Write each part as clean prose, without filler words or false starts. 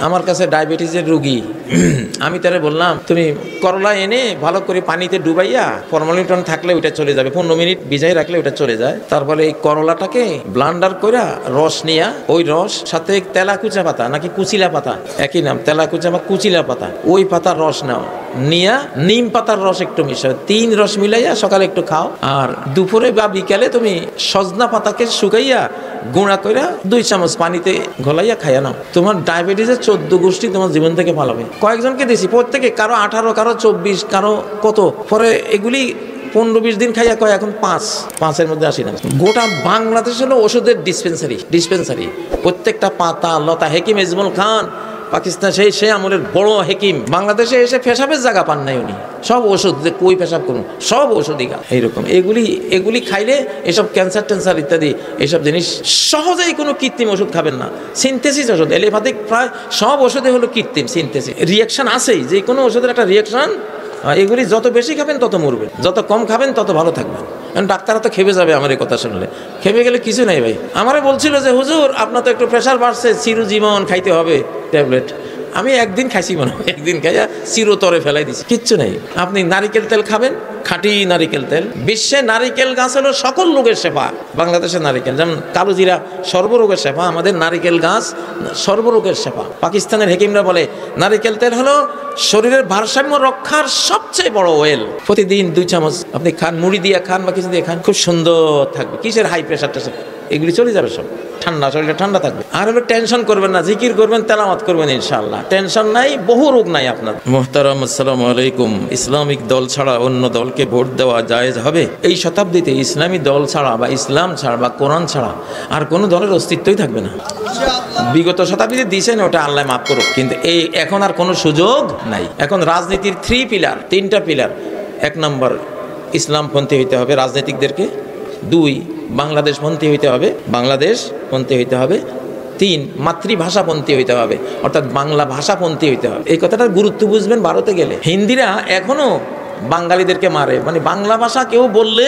আমার কাছে ডায়াবেটিসের রোগী। আমি তারে বললাম, তুমি করলা এনে ভালো করে পানিতে ডুবাইয়া ফরমালিন থাকলে ওইটা চলে যাবে, 15 মিনিট ভিজাই রাখলে ওইটা চলে যায়। তারপরে এই করলাটাকে ব্লান্ডার করে রস নিয়া, ওই রস সাথে তেলাকুচা পাতা নাকি কুচিলা পাতা, একই নাম, তেলাকুচা বা কুচিলা পাতা, ওই পাতার রস নাও, নিয়া নিম পাতার রস একটু মিশাও, 3 রস মিলাইয়া সকালে একটু খাও। আর দুপুরে বা বিকালে তুমি সজনা পাতাকে শুকাইয়া গুঁড়া করে 2 চামচ পানিতে গলাইয়া খাইয়া নাও। তোমার ডায়াবেটিসের 14 গোষ্ঠী তোমার জীবন থেকে পালাবে। কয়েকজনকে দিছি, প্রত্যেকে কারো 18, কারো 24, কারো কত, পরে এগুলি 15-20 দিন খাইয়া কয় এখন 5-5-এর মধ্যে আসি না। গোটা বাংলাদেশ হলো ওষুধের ডিসপেন্সারি। প্রত্যেকটা পাতা লতা, হেকিম এজমল খান পাকিস্তান সেই আমলের বড় হেকিম, বাংলাদেশে এসে পেশাবের জায়গা পান নাই উনি, সব ওষুধ, কই পেশাব করুন সব ওষুধই গা এইরকম। এগুলি খাইলে এসব ক্যান্সার ট্যান্সার ইত্যাদি এইসব জিনিস সহজেই কোনো কৃত্রিম ওষুধ খাবেন না। সিনথেসিস ওষুধ, এলোপ্যাথিক প্রায় সব ওষুধে হলো কৃত্রিম সিনথেসিস। রিয়াকশন আছেই, যে কোনো ওষুধের একটা রিয়াকশন। এগুলি যত বেশি খাবেন তত মরবেন, যত কম খাবেন তত ভালো থাকবেন। কারণ ডাক্তাররা তো খেপে যাবে আমার এই কথা শুনলে, খেপে গেলে কিছু নাই ভাই। আমারে বলছিল যে হুজুর আপনার তো একটু প্রেশার বাড়ছে, চিরজীবন খাইতে হবে ট্যাবলেট। আমি একদিন খাইছি, মনে হয় একদিন খাইয়া চিরতরে ফেলাই দিছি, কিচ্ছু নেই। আপনি নারিকেল তেল খাবেন, খাঁটি নারিকেল তেল। বিশ্বে নারিকেল গাছ হলো সকল রোগের শেফা। বাংলাদেশের নারিকেল যেমন কালোজিরা সর্বরোগের শেফা, আমাদের নারিকেল গাছ সর্বরোগের শেফা। পাকিস্তানের হেকিমরা বলে নারিকেল তেল হলো শরীরের ভারসাম্য রক্ষার সবচেয়ে বড় ওয়েল। প্রতিদিন 2 চামচ আপনি খান, মুড়ি দিয়ে খান বা কিছু দিয়ে খান, খুব সুন্দর থাকবে। কিসের হাই প্রেশার টেশার এগুলি চলে যাবে সব, ঠান্ডা, শরীরটা ঠান্ডা থাকবে। আর হলো টেনশন করবেন না, জিকির করবেন, তেলাওয়াত করবেন, ইনশাআল্লাহ টেনশন নাই, বহু রোগ নাই আপনার। মুহতারাম, আসসালামু আলাইকুম। ইসলামিক দল ছাড়া অন্য দলকে ভোট দেওয়া জায়েজ হবে? এই শতাব্দীতে ইসলামী দল ছাড়া বা ইসলাম ছাড়া বা কোরআন ছাড়া আর কোনো দলের অস্তিত্বই থাকবে না। বিগত শতাব্দীতে দিয়েছেন, ওটা আল্লাহ মাফ করুক, কিন্তু এই এখন আর কোনো সুযোগ নাই। এখন রাজনীতির 3টা পিলার। 1 নম্বর ইসলামপন্থী হইতে হবে রাজনীতিকদেরকে, 2 বাংলাদেশপন্থী হইতে হবে, 3 মাতৃভাষাপন্থী হইতে হবে, অর্থাৎ বাংলা ভাষাপন্থী হইতে হবে। এই কথাটার গুরুত্ব বুঝবেন। ভারতে গেলে হিন্দিরা এখনো বাঙালিদেরকে মারে, মানে বাংলা ভাষা কেউ বললে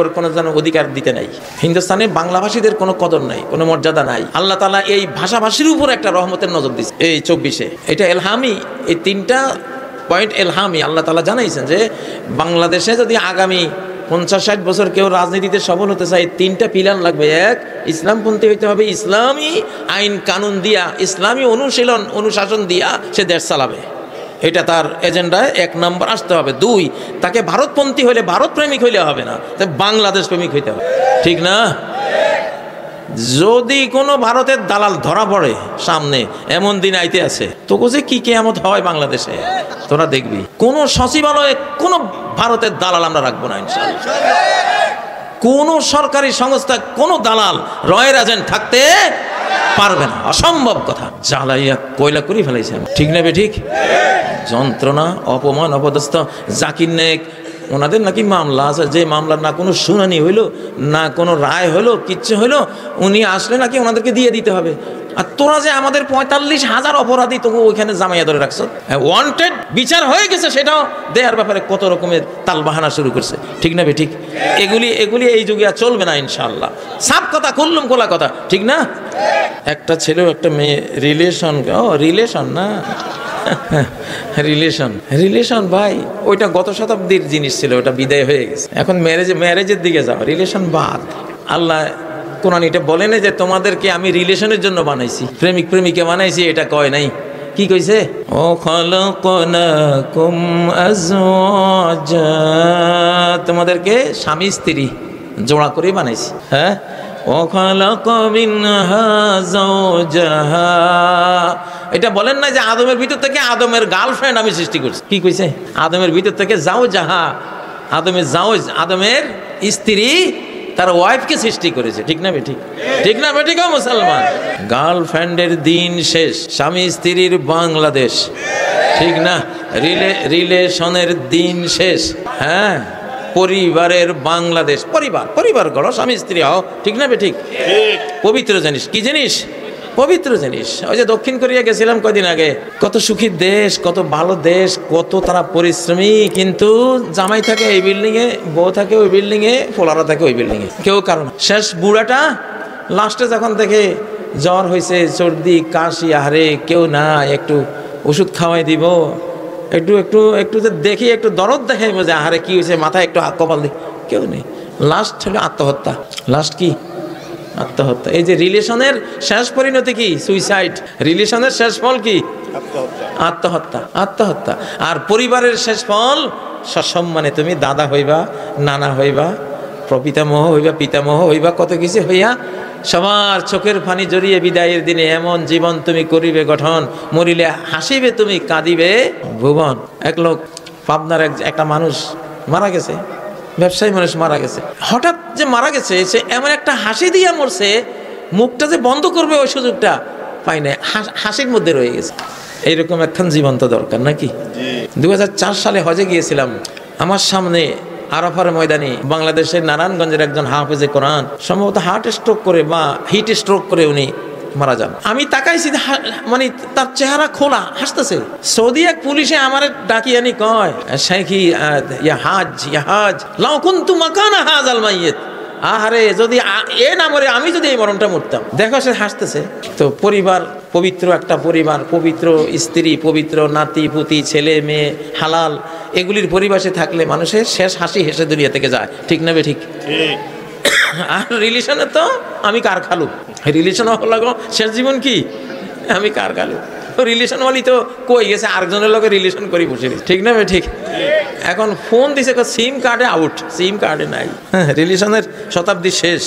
ওর কোনো যেন অধিকার দিতে নাই। হিন্দুস্তানে বাংলাভাষীদের কোনো কদর নাই, কোনো মর্যাদা নাই। আল্লাহ তাআলা এই ভাষাভাষীর উপর একটা রহমতের নজর দিচ্ছে এই 24-এ। এটা এলহামি, এই 3টা পয়েন্ট এলহামি। আল্লাহ তাআলা জানাইছেন যে বাংলাদেশে যদি আগামী 50-60 বছর কেউ রাজনীতিতে সফল হতে চায়, 3টা পিলার লাগবে। 1, ইসলামপন্থী হইতে হবে, ইসলামী আইন কানুন দিয়া, ইসলামী অনুশাসন দিয়া সে দেশ চালাবে, এটা তার এজেন্ডায় 1 নম্বর আসতে হবে। 2, তাকে ভারতপন্থী হইলে, ভারত প্রেমিক হইলে হবে না, তাই বাংলাদেশ প্রেমিক হইতে হবে, ঠিক না? যদি কোনো ভারতের দালাল ধরা পড়ে সামনে, এমন দিন আইতে আছে, তোকে যে কি কিয়ামত হয় বাংলাদেশে তোরা দেখবি। কোন সচিবালয়ে কোন ভারতের দালাল আমরা রাখবো না ইনশাআল্লাহ। কোন সরকারি সংস্থা কোন দালাল রয়ের এজেন্ট থাকতে পারবে না, অসম্ভব কথা। জ্বালাইয়া কয়লা করে ফেলাইছে, ঠিক না? ঠিক। যন্ত্রণা, অপমান, অপদস্থ। জাকির নায়েক, ওনাদের নাকি মামলা আছে, যে মামলার না কোনো শুনানি হইলো, না কোনো রায় হলো, কিচ্ছু হইলো, উনি আসলে নাকি ওনাদেরকে দিয়ে দিতে হবে। আর তোরা যে আমাদের 45,000 অপরাধী তোকে ওইখানে জামাইয়া ধরে রাখছো, ওয়ান্টেড বিচার হয়ে গেছে, সেটাও দেওয়ার ব্যাপারে কত রকমের তালবাহানা শুরু করছে, ঠিক না? ঠিক। এগুলি এই যুগে আর চলবে না ইনশাআল্লাহ। সাপ কথা, কুল্লুম কোলা কথা, ঠিক না? একটা ছেলে একটা মেয়ে রিলেশন না রিলেশন ভাই, ওইটা গত শতাব্দীর জিনিস ছিল, ওটা বিদায় হয়ে গেছে। এখন ম্যারেজের দিকে যাও, রিলেশন বাদ। আল্লাহ কোরআন এটা বলে না যে তোমাদেরকে আমি রিলেশনের জন্য বানাইছি, প্রেমিক প্রেমিকা বানাইছি, এটা কয় নাই। কি কইছে? ও খালাকনাকুম আজওয়াজা, তোমাদেরকে স্বামী স্ত্রী জোড়া করে বানাইছি। হ্যাঁ, ও খালাকা মিনহা যাওজাহা, এটা বলেন না যে আদমের ভিতর থেকে আদমের গার্লফ্রেন্ড আমি সৃষ্টি করছি। কি কইছে? আদমের ভিতর থেকে যাওজাহা, আদমের স্ত্রী তার ওয়াইফকে সৃষ্টি করেছে, ঠিক না? ঠিক। ঠিক না? ঠিক। মুসলমান, গার্লফ্রেন্ডের দিন শেষ, স্বামী স্ত্রীর বাংলাদেশ, ঠিক না? রিলেশনের দিন শেষ। হ্যাঁ, পরিবারের বাংলাদেশ। পরিবার গড়ো, স্বামী স্ত্রী হও, ঠিক না? ঠিক। পবিত্র জিনিস। কি জিনিস? পবিত্র জিনিস। ওই যে দক্ষিণ কোরিয়া গেছিলাম কদিন আগে, কত সুখী দেশ, কত ভালো দেশ, কত তারা পরিশ্রমী, কিন্তু জামাই থাকে এই বিল্ডিং এ, বউ থাকে ওই বিল্ডিং এ, পোলারা থাকে ওই বিল্ডিং এ, কেউ কারণ। শেষ বুড়াটা লাস্টে যখন দেখে জ্বর হয়েছে, সর্দি কাশি, আহারে কেউ না, একটু ওষুধ খাওয়াই দিব, একটু একটু একটু যে দেখি, একটু দরদ দেখাইবো যে আহারে কি হয়েছে, মাথায় একটু কপাল দিই, কেউ নেই। লাস্ট হলো আত্মহত্যা। লাস্ট কি? আত্মহত্যা। এই যে রিলেশনের শেষ পরিণতি কি? সুইসাইড। রিলেশনের শেষ ফল কি? আত্মহত্যা। আত্মহত্যা। আর পরিবারের শেষ ফল সসম্মানে তুমি দাদা হইবা, নানা হইবা, প্রপিতামহ হইবা, পিতামহ হইবা, কত কিছু হইয়া সবার চোখের পানি জড়িয়ে বিদায়ের দিনে এমন জীবন তুমি করিবে গঠন, মরিলে হাসিবে তুমি, কাঁদিবে ভুবন। এক লোক পাবনার একটা মানুষ মারা গেছে, ব্যবসায়ী মানুষ মারা গেছে। হঠাৎ যে মারা গেছে, সে এমন একটা হাসি দিয়া মরছে, মুখটা যে বন্ধ করবে ওই সুযোগটা পাই না, হাসির মধ্যে রয়ে গেছে। এইরকম একখান জীবন তো দরকার নাকি? 2004 সালে হজে গিয়েছিলাম। আমার সামনে আরাফার ময়দানে বাংলাদেশের নারায়ণগঞ্জের একজন হাফেজে কোরআন, সম্ভবত হার্ট স্ট্রোক করে বা হিট স্ট্রোক করে উনি মারা যান। আমি তাকাইছি, মানে তার চেহারা খোলা, হাসতেছে। সৌদি এক পুলিশে আমার ডাকি আনি কয়, শেখি ইয়া হাজ লাউ কুনতু মাকানা হাযাল মাইয়িত, আহারে যদি এ না মরে আমি যদি এই মরণটা মরতাম। দেখো সে হাসতেছে। তো পরিবার, পবিত্র একটা পরিবার, পবিত্র স্ত্রী, পবিত্র নাতি পুতি, ছেলে মেয়ে, হালাল, এগুলির পরিবেশে থাকলে মানুষের শেষ হাসি হেসে দুনিয়া থেকে যায়। ঠিক না বে ঠিক? আর রিলেশনে তো আমি কার খালু, রিলেশন হলো শেষ জীবন কি আমি কার খালু। রিলেশন ওয়ালি তো কই গেছে, আরেকজনের লোকের রিলেশন করি বসে। ঠিক না বে ঠিক? এখন ফোন দিছে, সিম কার্ডে আউট, সিম কার্ডে নাই। রিলেশনের শতাব্দী শেষ,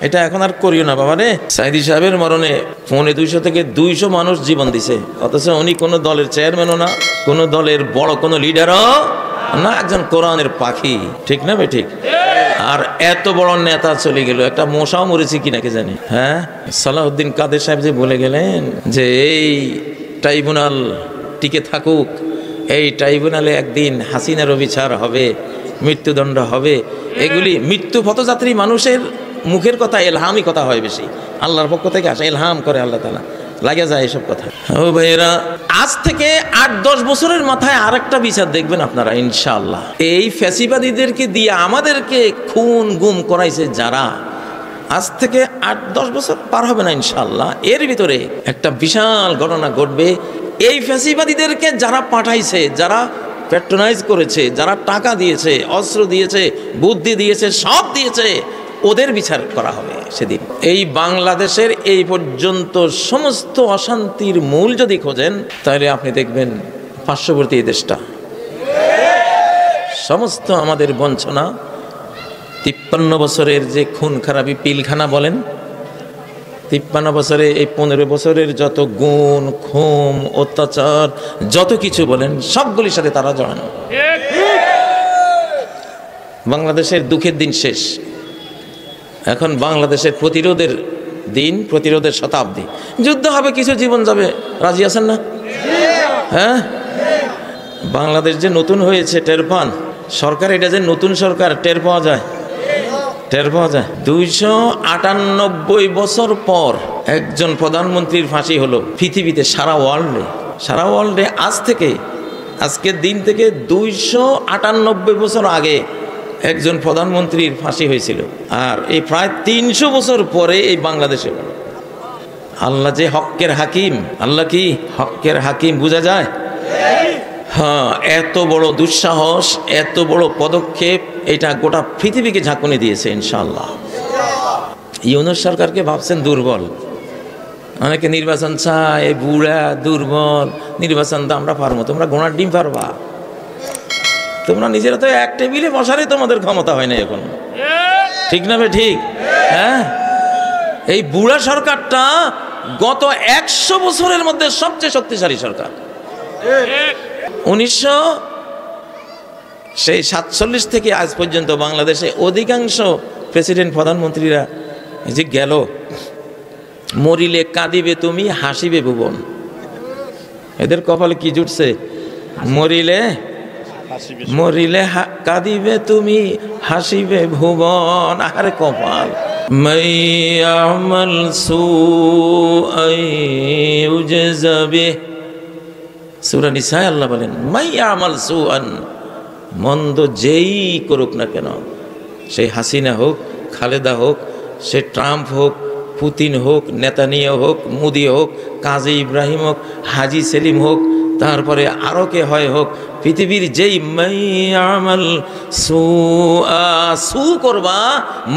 এটা এখন আর করিও না বাবা রে। সাইদি সাহেবের মরণে ফোনে 200 থেকে 200 মানুষ জীবন দিছে, অথচ উনি কোনো দলের চেয়ারম্যানও না, কোনো দলের বড় কোনো লিডারও না, একজন কোরআনের পাখি। ঠিক না বে ঠিক? আর এত বড় নেতা চলে গেল, একটা মশাও মরেছে কি নাকি জানি। হ্যাঁ, সালাউদ্দিন কাদের সাহেব যে বলে গেলেন যে এই ট্রাইব্যুনাল টিকে থাকুক, এই ট্রাইব্যুনালে একদিন হাসিনারও বিচার হবে, মৃত্যুদণ্ড হবে। এগুলি মৃত্যু পথযাত্রী মানুষের মুখের কথা, এলহামই কথা হয় বেশি, আল্লাহর পক্ষ থেকে আসে, এলহাম করে আল্লাহ তাআলা, লাগে যায় এসব কথা। ও ভাইয়েরা, আজ থেকে 8-10 বছরের মাথায় আরেকটা বিচার দেখবেন আপনারা ইনশাআল্লাহ। এই ফ্যাসিবাদীদেরকে দিয়ে আমাদেরকে খুন গুম করাইছে যারা, আজ থেকে 8-10 বছর পার হবে না ইনশাআল্লাহ, এর ভিতরে একটা বিশাল ঘটনা ঘটবে। এই ফ্যাসিবাদীদেরকে যারা পাঠাইছে, যারা প্যাট্রোনাইজ করেছে, যারা টাকা দিয়েছে, অস্ত্র দিয়েছে, বুদ্ধি দিয়েছে, সব দিয়েছে, ওদের বিচার করা হবে সেদিন। এই বাংলাদেশের এই পর্যন্ত সমস্ত অশান্তির মূল যদি খোঁজেন, তাহলে আপনি দেখবেন পার্শ্ববর্তী এই দেশটা, সমস্ত আমাদের বঞ্চনা, 53 বছরের যে খুন খারাপি, পিলখানা বলেন, 53 বছরে এই 15 বছরের যত গুণ খুন অত্যাচার যত কিছু বলেন, সবগুলির সাথে তারা জড়ানো। বাংলাদেশের দুঃখের দিন শেষ, এখন বাংলাদেশের প্রতিরোধের দিন, প্রতিরোধের শতাব্দী। যুদ্ধ হবে, কিছু জীবন যাবে, রাজি আছেন না? হ্যাঁ, বাংলাদেশ যে নতুন হয়েছে টের পান, সরকার এটা যে নতুন সরকার টের পাওয়া যায়, টের পাওয়া যায়। 298 বছর পর একজন প্রধানমন্ত্রীর ফাঁসি হলো পৃথিবীতে, সারা ওয়ার্ল্ডে আজ থেকে, আজকের দিন থেকে 298 বছর আগে একজন প্রধানমন্ত্রীর ফাঁসি হয়েছিল। আর এই প্রায় 300 বছর পরে এই বাংলাদেশে। আল্লাহ যে হক্কের হাকিম, আল্লাহ কি হক্কের হাকিম, বোঝা যায়? হ্যাঁ, এত বড় দুঃসাহস, এত বড় পদক্ষেপ, এটা গোটা পৃথিবীকে ঝাঁকুনি দিয়েছে ইনশাআল্লাহ। ইউনূস সরকারকে ভাবছেন দুর্বল, অনেকে নির্বাচন চায়, বুড়া দুর্বল, নির্বাচন তো আমরা পারবো, তোমরা ঘোড়ার ডিম পারবা, তোমরা নিজেরা তো এক টেবিলে বসারই তোমাদের ক্ষমতা হয় না এখন। ঠিক না বে ঠিক? হ্যাঁ, এই বুড়া সরকারটা গত 100 বছরের মধ্যে সবচেয়ে শক্তিশালী সরকার। 1947 থেকে আজ পর্যন্ত বাংলাদেশে অধিকাংশ প্রেসিডেন্ট প্রধানমন্ত্রীরা যে গেল, মরিলে কাঁদিবে তুমি, হাসিবে ভুবন। এদের কপালে কি জুটছে? মরিলে কাঁদিবে তুমি, হাসিবে ভুবন। আরে কপাল। মাইয়ামাল সুআই ইউজযা বিহি, সূরা নিসায় আল্লাহ বলেন, মাইয়ামাল সুআন, মন্দ যেই করুক না কেন, সে হাসিনা হোক, খালেদা হোক, সে ট্রাম্প হোক, পুতিন হোক, নেতানিয়াহু হোক, মোদি হোক, কাজী ইব্রাহিম হোক, হাজি সেলিম হোক, তারপরে আরও কে হয় হোক, পৃথিবীর যেই মাইয়ামাল সু করবা,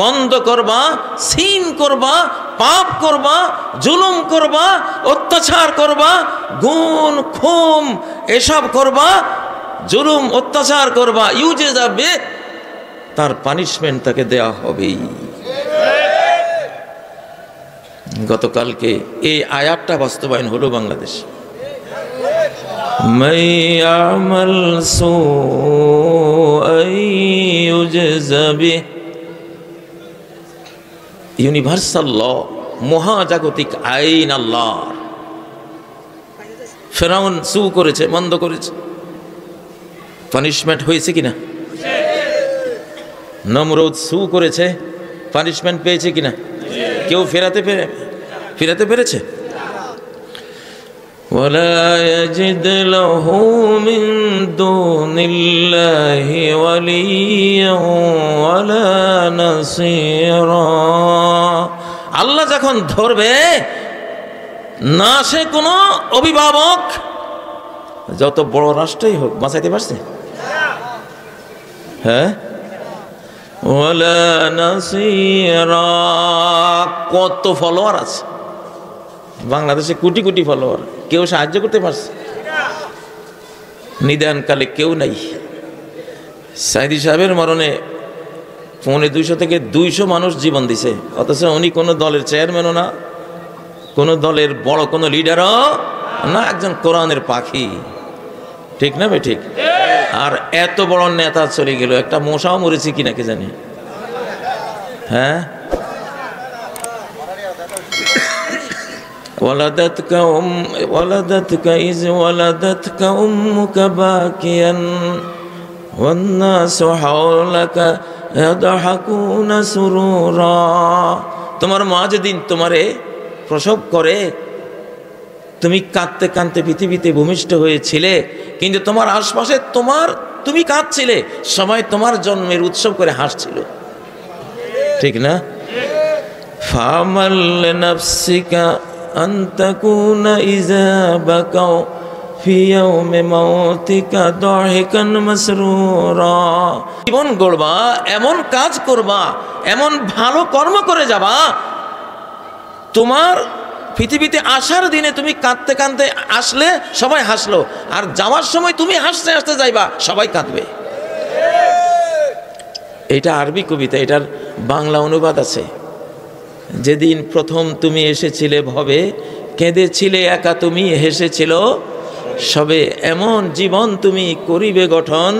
মন্দ করবা, সিন করবা, পাপ করবা, জুলুম করবা, অত্যাচার করবা, গুণ খুম এসব করবা, জুলুম অত্যাচার করবা, ইউজে যাবে, তার পানিশমেন্ট তাকে দেয়া হবেই। গতকালকে এই আয়াতটা বাস্তবায়ন হলো বাংলাদেশ। মাইয়ামাল সুআন ইউজযা বিহি, ইউনিভার্সাল ল, মহাজাগতিক আইন আল্লাহর। ফেরাউন সু করেছে, মন্দ করেছে, পানিশমেন্ট হয়েছে কিনা? নমরুদ সু করেছে, পানিশমেন্ট পেয়েছে কিনা? কেউ ফেরাতে পেরেছে? ওয়ালা ইয়াজিদ লাহু মিন দুনিল্লাহি ওয়ালিয়্যান ওয়ালা নাসীরা। আল্লাহ যখন ধরবে না, সে কোনো অভিভাবক যত বড় রাষ্ট্রই হোক বাঁচাইতে পারছে? হ্যাঁ, ওয়ালা নাসীরা। কত ফলোয়ার আছে বাংলাদেশে, কোটি কোটি ফলোয়ার, কেউ সাহায্য করতে পারছে? নিদানকালে কেউ নাই। সাইদি সাহেবের মরণে 250 থেকে 200 মানুষ জীবন দিছে, অথচ উনি কোনো দলের চেয়ারম্যানও না, কোনো দলের বড় কোনো লিডারও না, একজন কোরআনের পাখি। ঠিক না বে ঠিক? আর এত বড় নেতা চলে গেল, একটা মশাও মরেছে কিনা কে জানি। হ্যাঁ, ওয়ালাদাতকা ইজ ওয়ালাদাতকা উম্মুকা বাকিয়ান ওয়ান নাসু হাওলাকা ইয়াদহাকুনা সুরুরা। তোমার মা যেদিন তোমারে প্রসব করে, তুমি কাঁদতে কাঁদতে পৃথিবীতে ভূমিষ্ঠ হয়েছিলে, কিন্তু তোমার আশপাশে তুমি কাঁদছিলে, সবাই তোমার জন্মের উৎসব করে হাসছিল। ঠিক না? ফামাল লিনাফসিকা আন তাকুনা ইযা বাকাউ ফি ইয়াউমি মাউতিকা দাহিকান মাসরুরা। জীবন গড়বা, এমন কাজ করবা, এমন ভালো কর্ম করে যাবা, তোমার পৃথিবীতে আসার দিনে তুমি কাঁদতে কাঁদতে আসলে সবাই হাসলো, আর যাওয়ার সময় তুমি হাসতে হাসতে যাইবা, সবাই কাঁদবে। এটা আরবি কবিতা, এটার বাংলা অনুবাদ আছে। যেদিন প্রথম তুমি এসেছিলে ভবে, কেঁদেছিলে একা তুমি, হেসেছিল সবে, এমন জীবন তুমি করিবে গঠন,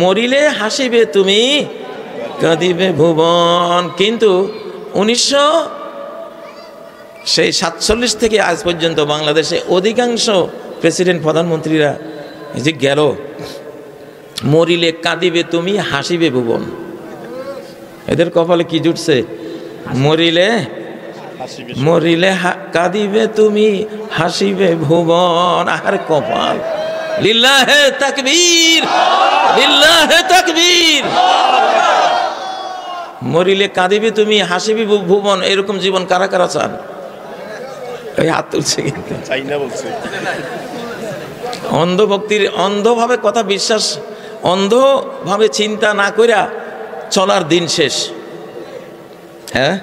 মরিলে হাসিবে তুমি, কাঁদিবে ভুবন। কিন্তু 1947 থেকে আজ পর্যন্ত বাংলাদেশে অধিকাংশ প্রেসিডেন্ট, প্রধানমন্ত্রীরা যে গেল, মরিলে কাঁদিবে তুমি, হাসিবে ভুবন। এদের কপালে কি জুটছে? মরিলে কাঁদিবে তুমি, হাসিবে ভুবন। আর কপাল! লিল্লাহে তাকবীর, লিল্লাহে তাকবীর। মরিলে কাঁদিবে তুমি, হাসিবে ভুবন, এরকম জীবন কারা কারা চান? এই হাত তুলছে, কিন্তু চাই না বলছে। অন্ধভক্তির, অন্ধভাবে কথা বিশ্বাস, অন্ধভাবে চিন্তা না কইরা চলার দিন শেষ। হ্যাঁ,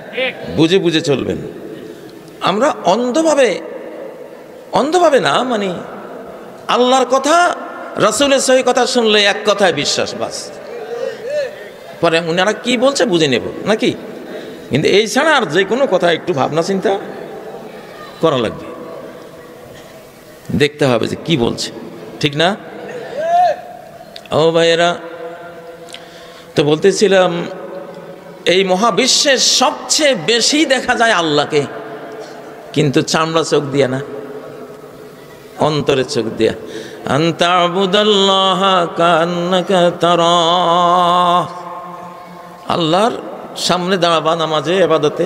বুঝে বুঝে চলবেন। আমরা অন্ধভাবে না, মানে আল্লাহর কথা, রাসূলের সহি কথা শুনলে এক কথায় বিশ্বাস, বাস। পরে উনারা কি বলছে বুঝে নেব নাকি? কিন্তু এই ছাড়া আর যে কোনো কথা একটু ভাবনা চিন্তা করা লাগবে, দেখতে হবে যে কি বলছে, ঠিক না? ও ভাইয়েরা, তো বলতেছিলাম, এই মহাবিশ্বের সবচেয়ে বেশি দেখা যায় আল্লাহকে, কিন্তু চামড়া চোখ দিয়া না, অন্তরের চোখ দিয়া। আনতা আবুদাল্লাহা কান্নাকা তারাহ, আল্লাহর সামনে দাঁড়াবা নামাজে, ইবাদতে,